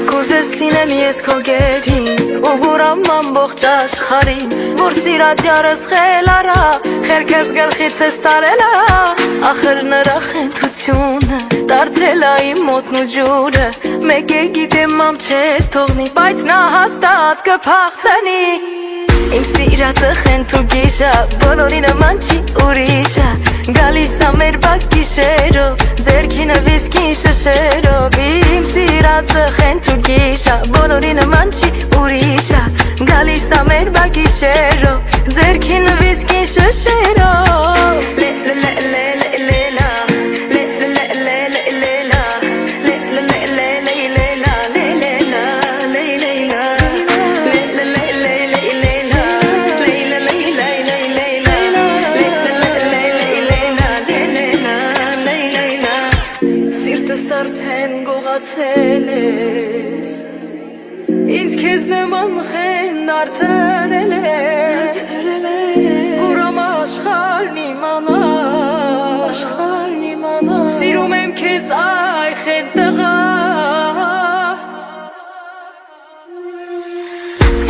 Կուզես ես քո գերին ու գուրամ ամբողջ աշխարհին որ սիրած յարս խելարա խերքես գլխից ես տարելա ախր նրա խենթությունը դարձրել է իմ մոտն ու ջուրը մեկ է գիտեմ մամ չես թողնի բայց նա հաստատ կփախցնի Իմ սիրածը խենթ ու գիշա բոլորի նման չի ուրիշա Գալիս ա մեր բակ գիշերով ձերքինը վիսկին շշերով Իմ սիրածը խենթ ու գիշա բոլորի նման չի ուրիշա Գալիս ա մեր բակ գիշերով ձերքինը վիսկին շշերով Արդեն գողացել ես Ինձ քեզ նման խեն դարձրել ես Կուրամ աշխարհն իմանա Սիրում եմ քեզ այ խեն տղա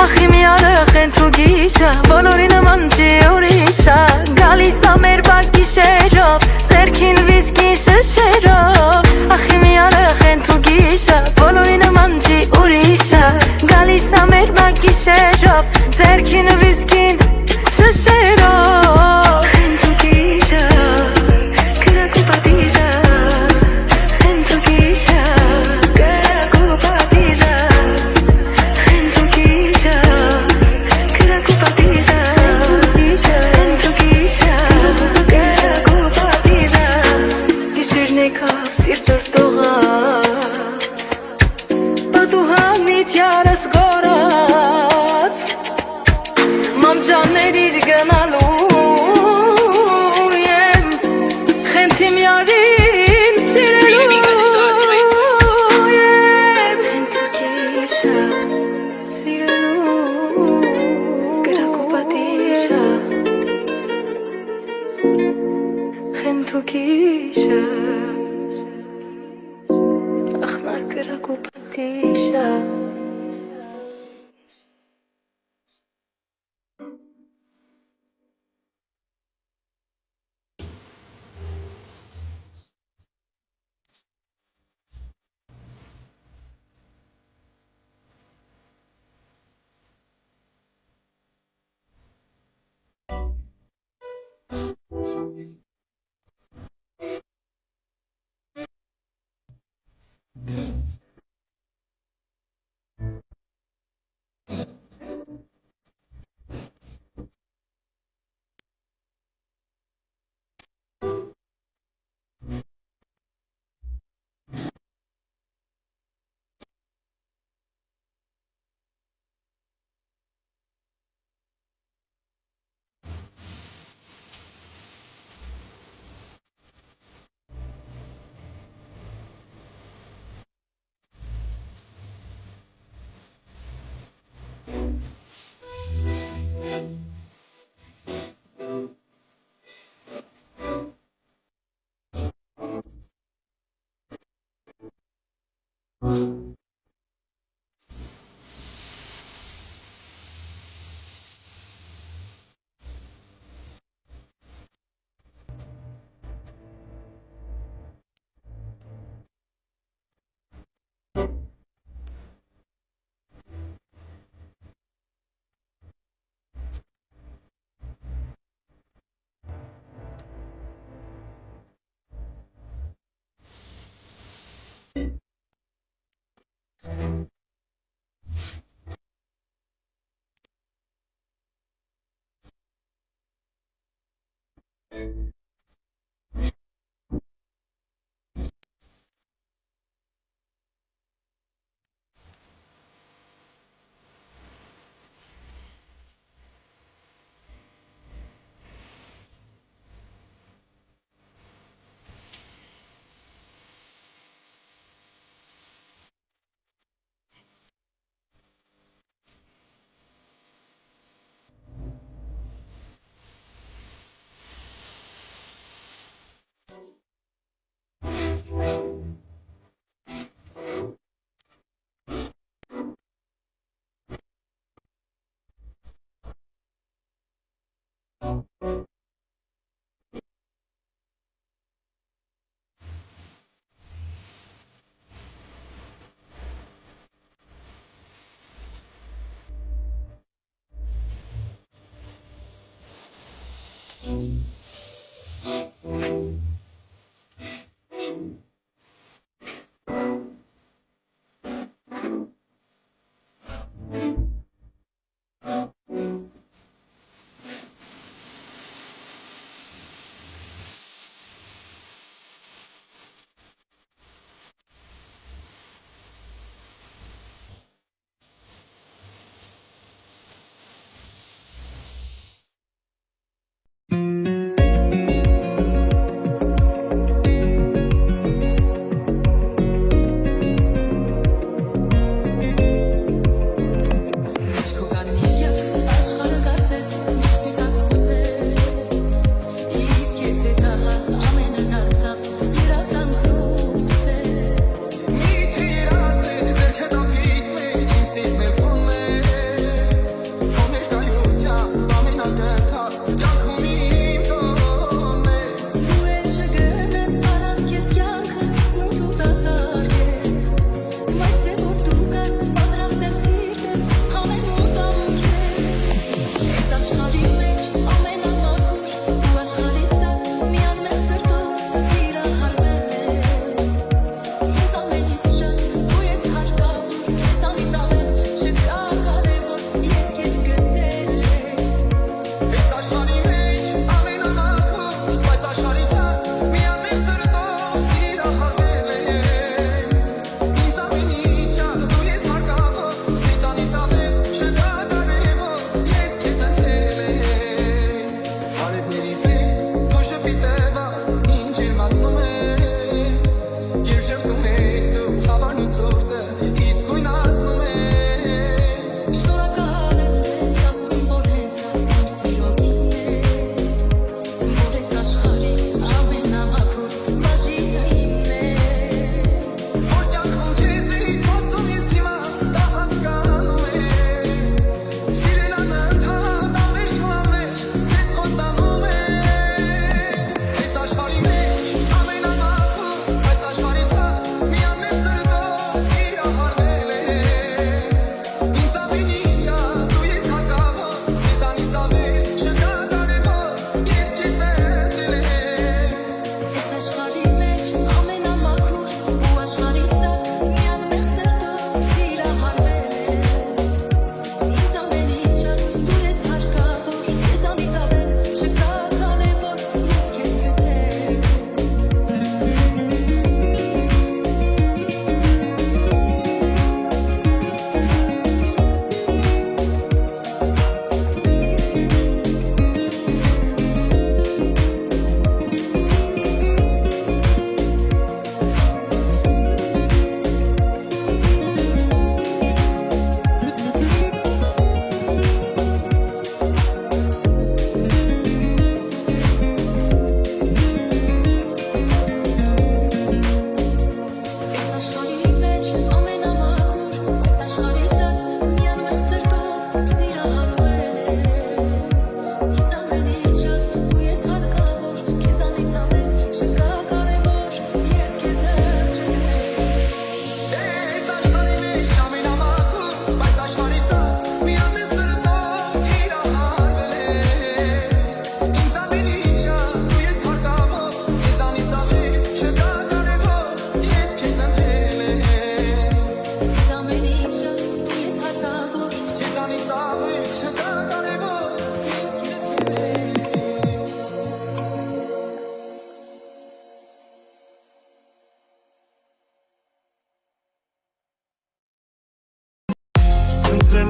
Ախ իմ յարը խենթ ու գիշա Բոլորի նման չի ուրիշա Գալիս ա մեր բակ գիշերով Ձերքին վիսկի շշերով Ախ իմ յարը խենթ ու գիշա Բոլորի նման չի ուրիշա Գալիս ա մեր բակ գիշերով Ձերքին վիսկին շշերով Խենթ ու գիշա Կրակ ու պատիժա Խենթ ու գիշա Կրակ ու պատիժա Խենթ ու գիշա Կրակ ու պատիժա Խենթ ու գիշա Կրակ ու պատիժա Գիշերն եկավ սիրտս տողաց Պատուհանից յարս գորած Մամ ջաններ իր գնալու եմ Խենթ իմ յարին սիրելու եմ Խենթ ու գիշա սիրելու Կրակ ու պատիժա Խենթ ու գիշա Ախնա կրակ ու պատիժա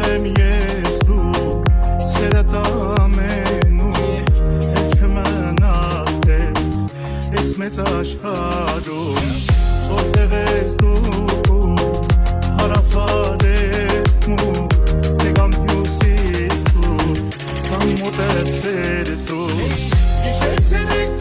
եմ ես դու սերդ ամենու էլ չմնաս դեր ես մեծ աշխարհում որտեղ ես դու հարավարևմու նեգամ հյուսիս դու կամ մոտեցեր դու Գիշերցերեք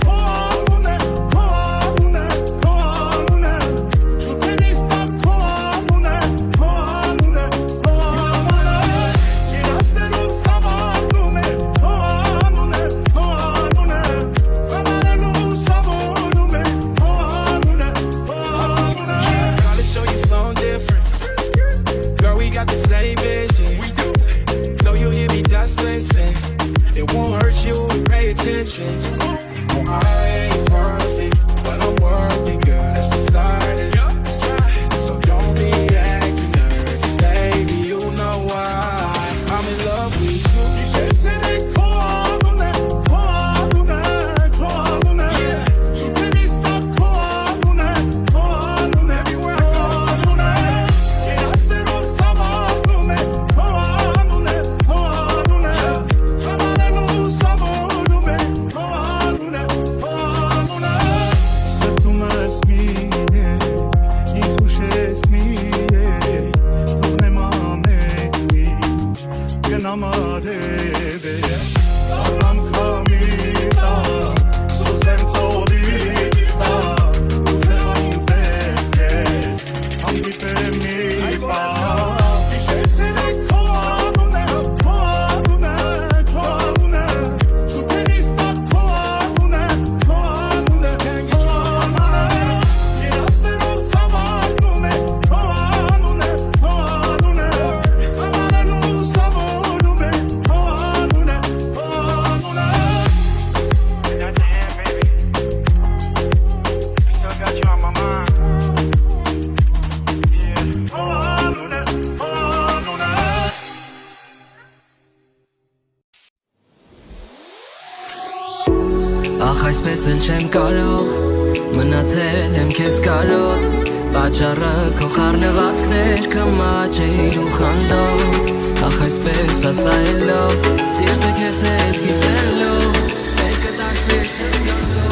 I ain't perfect, but I'm working, girl, that's beside it. That's right. So don't be acting nervous, baby, you know why I'm in love with you. Ախ այսպես էլ չեմ կարող մնացել եմ քեզ կարոտ Պատճառը քո խառնվածքներ կմաճեիր ու խանդոտ Ախ այսպես ասայելով սիրտը քեզ հետ կիսելով Սեր կտաքսի չես գալով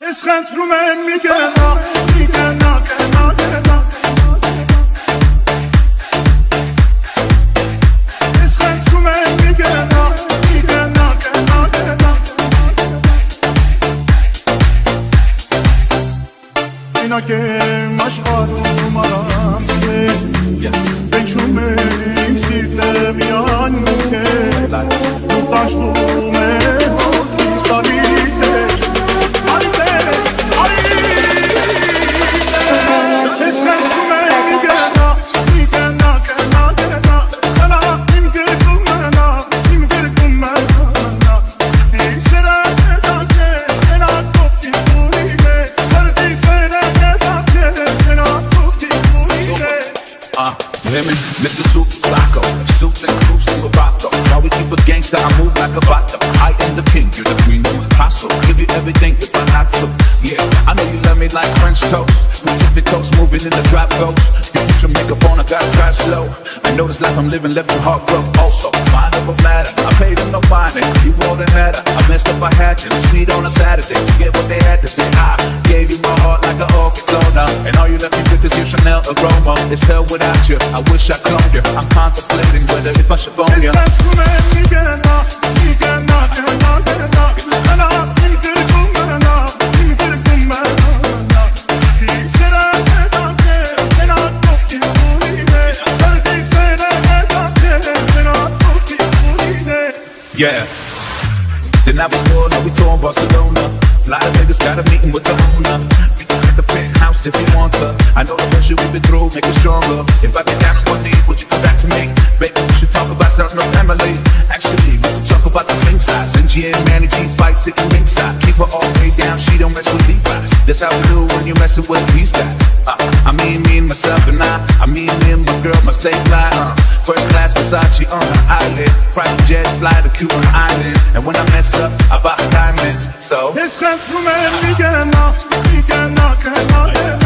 Es խնդրում եմ մի գնա, մի գնա, գնա, գնա Es խնդրում եմ մի գնա, մի գնա, գնա, գնա Մենակ եմ աշխարհում առանց քեզ Վեճում եմ սիրտը միայն քեզ Դու տաշվում եմ հոգիս արիտեջ Es խնդրում եմ մի գնա, մի գնա, գնա, գնա Գնա իմ գրկում մնա, իմ գրկում մնա Սերը հետաք է, գնա կողքին ուրին է Սրտի սերը հետաք է, գնա կողքին ուրին է Women, Mr. Super Psycho, suits and groups in Lovato. While we keep a gangster, I move like a vato. I am the king, you're the queen, you're the castle. Give you everything if I had to. Yeah, I know you love me like French toast. Pacific coast, moving in the drop ghost. You put your makeup on, I gotta drive slow. I know this life I'm living left your heart broke. Also, mind over matter, I paid them no mind. You more than matter. I messed up, I had you. Let's meet on a Saturday. Forget what they had to say. I gave you my heart like an orchid donor. And all you left me with is your Chanel aroma. It's hell without you. I wish I cloned you. I'm contemplating whether if I should phone you. Es խնդրում եմ մի գնա, մի գնա, գնա, գնա Գնա իմ գրկում մնա, իմ գրկում մնա Սերը հետաք է, գնա կողքին ուրին է Սրտի սերը հետաք է, գնա կողքին ուրին է Yeah. Then I was born, now we touring Barcelona. Fly to Vegas, got a meeting with the owner. We can at the penthouse if you want to. I know the pressure we've been through, make it stronger. If I get down on one knee, would you come back to me? Baby, we should talk about sounds no family. Actually, we can talk about the ring size. NG and Manny G fight sitting ringside. Keep her all way down, she don't mess with Levi's. That's how we do when you messing with these guys. I mean me and myself and I mean me and my girl, my stay fly. First class Versace on her eyelid. Private jet, fly to Cuban Islands. And when I mess up, I buy diamonds. So Es խնդրում եմ մի գնա, մի գնա, գնա, գնա